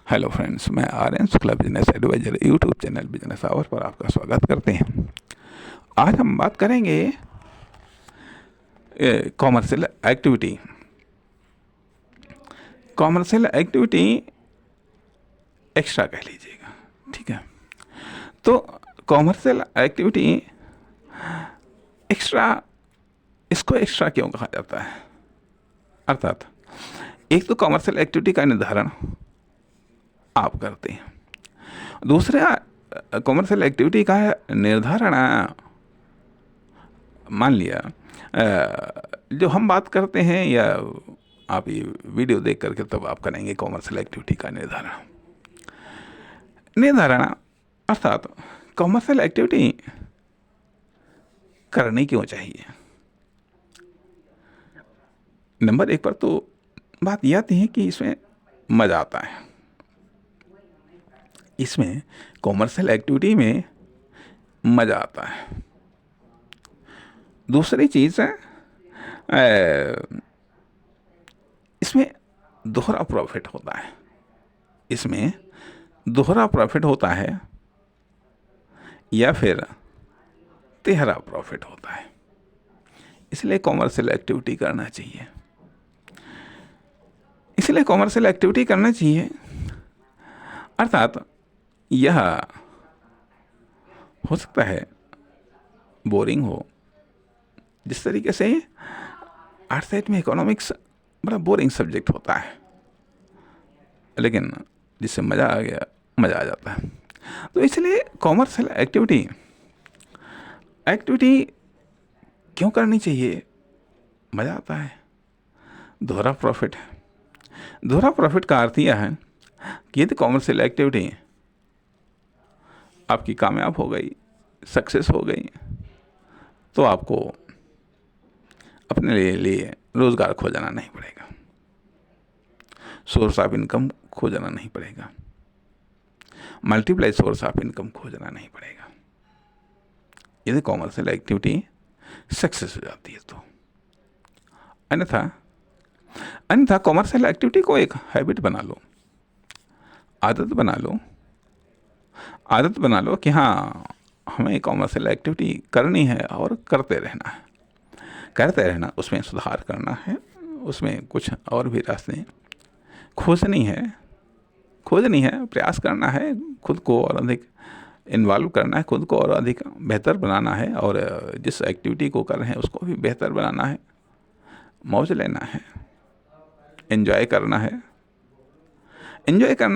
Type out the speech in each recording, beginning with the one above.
Hello friends, मैं Aryan Shukla business advisor YouTube channel business hour पर आपका स्वागत करते हैं। आज हम बात करेंगे commercial activity. Commercial activity extra कह लीजिएगा, ठीक है। तो कॉमर्शियल एक्टिविटी एक्स्ट्रा, इसको एक्स्ट्रा क्यों कहा जाता है? अर्थात एक तो कॉमर्शियल एक्टिविटी का निर्धारण आप करते हैं, दूसरा कॉमर्शियल एक्टिविटी का निर्धारण मान लिया जो हम बात करते हैं या आप ये वीडियो देख करके तब आप करेंगे कॉमर्शियल एक्टिविटी का निर्धारण अर्थात कॉमर्शियल एक्टिविटी करनी क्यों चाहिए। नंबर एक पर तो बात यह आती है कि इसमें मज़ा आता है। इसमें कॉमर्शियल एक्टिविटी में मज़ा आता है। दूसरी चीज़ है इसमें दोहरा प्रॉफिट होता है। इसमें दोहरा प्रॉफिट होता है या फिर तिहरा प्रॉफिट होता है, इसलिए कॉमर्शियल एक्टिविटी करना चाहिए। इसलिए कॉमर्शियल एक्टिविटी करना चाहिए अर्थात यह हो सकता है बोरिंग हो, जिस तरीके से आर्ट साइड में इकोनॉमिक्स बड़ा बोरिंग सब्जेक्ट होता है, लेकिन जिससे मज़ा आ जाता है। तो इसलिए कॉमर्शियल एक्टिविटी क्यों करनी चाहिए? मज़ा आता है, दोहरा प्रॉफिट है। दोहरा प्रॉफिट का अर्थ यह है कि यदि कॉमर्शियल एक्टिविटी आपकी कामयाब हो गई, सक्सेस हो गई, तो आपको अपने लिए रोज़गार खोजना नहीं पड़ेगा, सोर्स ऑफ इनकम खोजना नहीं पड़ेगा, मल्टीप्लाई सोर्स ऑफ इनकम खोजना नहीं पड़ेगा, यदि कॉमर्शियल एक्टिविटी सक्सेस हो जाती है तो। अन्यथा कॉमर्शियल एक्टिविटी को एक हैबिट बना लो, आदत बना लो कि हाँ, हमें कॉमर्शियल एक्टिविटी करनी है और करते रहना, उसमें सुधार करना है, उसमें कुछ और भी रास्ते खोजनी है, प्रयास करना है, खुद को और अधिक इन्वॉल्व करना है, खुद को और अधिक बेहतर बनाना है, और जिस एक्टिविटी को कर रहे हैं उसको भी बेहतर बनाना है, मौज लेना है, एंजॉय करना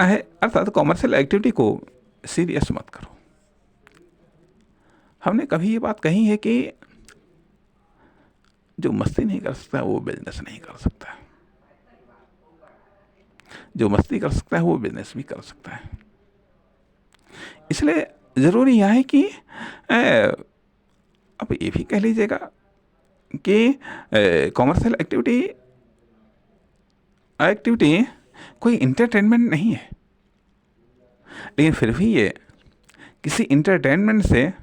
है। अर्थात कॉमर्शियल एक्टिविटी को सीरियस मत करो। हमने कभी ये बात कही है कि जो मस्ती नहीं कर सकता वो बिजनेस नहीं कर सकता, जो मस्ती कर सकता है वो बिजनेस भी कर सकता है। इसलिए ज़रूरी यह है कि अब ये भी कह लीजिएगा कि कॉमर्शियल एक्टिविटी कोई इंटरटेनमेंट नहीं है, लेकिन फिर भी ये किसी इंटरटेनमेंट से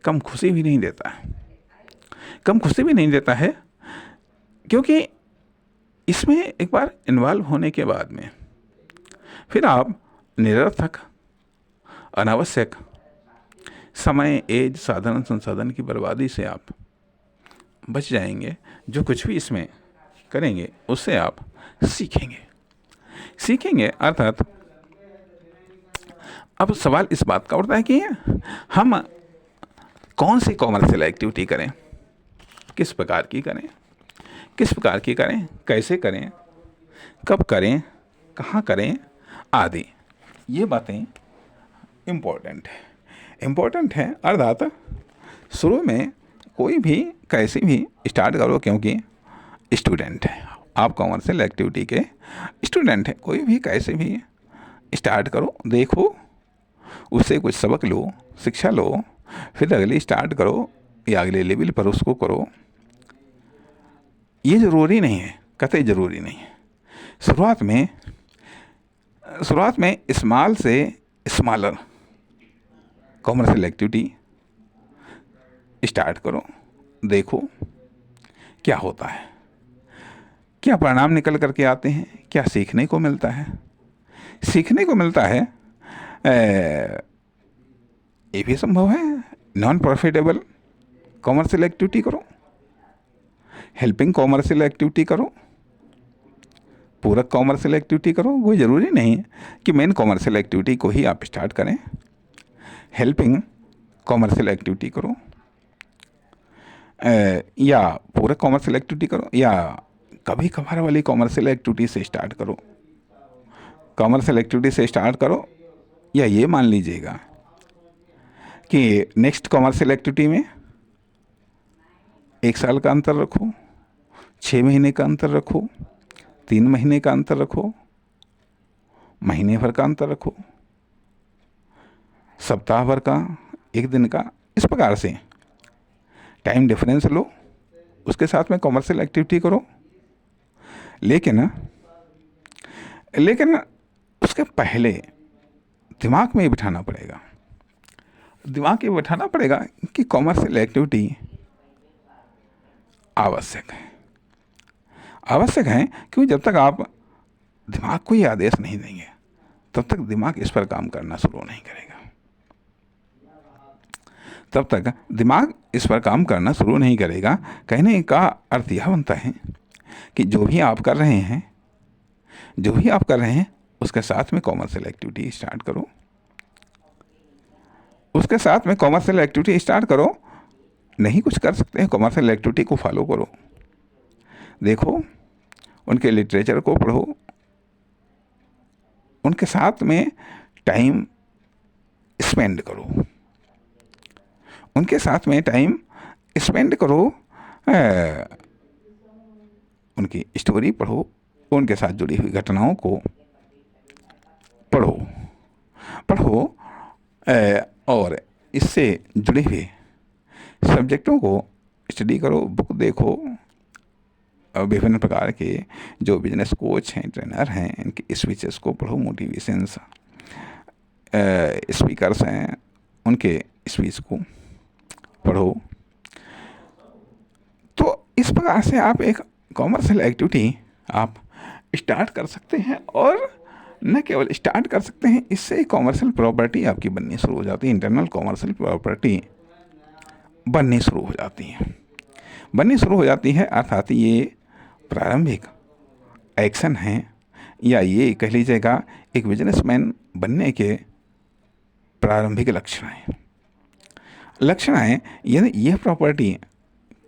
कम खुशी भी नहीं देता है, क्योंकि इसमें एक बार इन्वॉल्व होने के बाद में फिर आप निरर्थक, अनावश्यक समय, एज, साधन संसाधन की बर्बादी से आप बच जाएंगे। जो कुछ भी इसमें करेंगे उससे आप सीखेंगे। अर्थात अब सवाल इस बात का उठता है कि हम कौन सी कॉमर्शियल एक्टिविटी करें, किस प्रकार की करें, कैसे करें, कब करें, कहाँ करें आदि। ये बातें इम्पोर्टेंट है। अर्थात शुरू में कोई भी कैसे भी स्टार्ट करो, क्योंकि स्टूडेंट है आप, कॉमर्शियल एक्टिविटी के स्टूडेंट हैं, कोई भी कैसे भी स्टार्ट करो, देखो, उससे कुछ सबक लो, शिक्षा लो, फिर अगली स्टार्ट करो या अगले लेवल पर उसको करो। ये ज़रूरी नहीं है, कतई ज़रूरी नहीं है। शुरुआत में स्मॉल से स्मॉलर कॉमर्शियल एक्टिविटी स्टार्ट करो, देखो क्या होता है, क्या परिणाम निकल करके आते हैं, क्या सीखने को मिलता है। सीखने को मिलता है। ये भी संभव है। नॉन प्रॉफिटेबल कॉमर्शियल एक्टिविटी करो, हेल्पिंग कॉमर्शियल एक्टिविटी करो, पूरक कॉमर्शियल एक्टिविटी करो। कोई ज़रूरी नहीं है कि मेन कॉमर्शियल एक्टिविटी को ही आप स्टार्ट करें। हेल्पिंग कॉमर्शियल एक्टिविटी करो, या पूरक कॉमर्शियल एक्टिविटी करो, या कभी कभार वाली कॉमर्शियल एक्टिविटी से स्टार्ट करो। कॉमर्शियल एक्टिविटी से स्टार्ट करो, या ये मान लीजिएगा कि नेक्स्ट कॉमर्शियल एक्टिविटी में 1 साल का अंतर रखो, 6 महीने का अंतर रखो, 3 महीने का अंतर रखो, महीने भर का अंतर रखो, सप्ताह भर का, 1 दिन का। इस प्रकार से टाइम डिफरेंस लो, उसके साथ में कॉमर्शियल एक्टिविटी करो। लेकिन उसके पहले दिमाग में बिठाना पड़ेगा, दिमाग में बिठाना पड़ेगा कि कॉमर्शियल एक्टिविटी आवश्यक है। आवश्यक है क्योंकि जब तक आप दिमाग को ये आदेश नहीं देंगे तब तक दिमाग इस पर काम करना शुरू नहीं करेगा। तब तक दिमाग इस पर काम करना शुरू नहीं करेगा। कहने का अर्थ यह बनता है कि जो भी आप कर रहे हैं उसके साथ में कॉमर्शियल एक्टिविटी स्टार्ट करो। उसके साथ में कॉमर्शियल एक्टिविटी स्टार्ट करो। नहीं कुछ कर सकते हैं, कॉमर्शियल एक्टिविटी को फॉलो करो, देखो, उनके लिटरेचर को पढ़ो, उनके साथ में टाइम स्पेंड करो, उनके साथ में टाइम स्पेंड करो, उनकी स्टोरी पढ़ो, उनके साथ जुड़ी हुई घटनाओं को पढ़ो, और इससे जुड़े हुए सब्जेक्टों को स्टडी करो, बुक देखो। विभिन्न प्रकार के जो बिजनेस कोच हैं, ट्रेनर हैं, इनके स्पीचेस को पढ़ो, मोटिवेशंस स्पीकर्स हैं, उनके स्पीच को पढ़ो। तो इस प्रकार से आप एक कॉमर्शियल एक्टिविटी आप स्टार्ट कर सकते हैं, और न केवल स्टार्ट कर सकते हैं, इससे कॉमर्शियल प्रॉपर्टी आपकी बननी शुरू हो जाती है। इंटरनल कॉमर्शियल प्रॉपर्टी बननी शुरू हो जाती है। अर्थात ये प्रारंभिक एक्शन है, या ये कह लीजिएगा एक बिजनेसमैन बनने के प्रारंभिक लक्षण हैं। यदि यह प्रॉपर्टी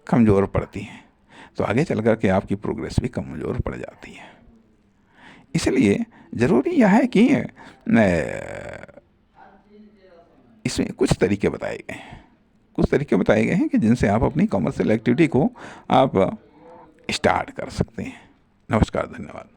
कमज़ोर पड़ती है तो आगे चल कर के आपकी प्रोग्रेस भी कमज़ोर पड़ जाती है। इसलिए ज़रूरी यह है कि इसमें कुछ तरीके बताए गए हैं कि जिनसे आप अपनी कॉमर्शियल एक्टिविटी को आप स्टार्ट कर सकते हैं। नमस्कार, धन्यवाद।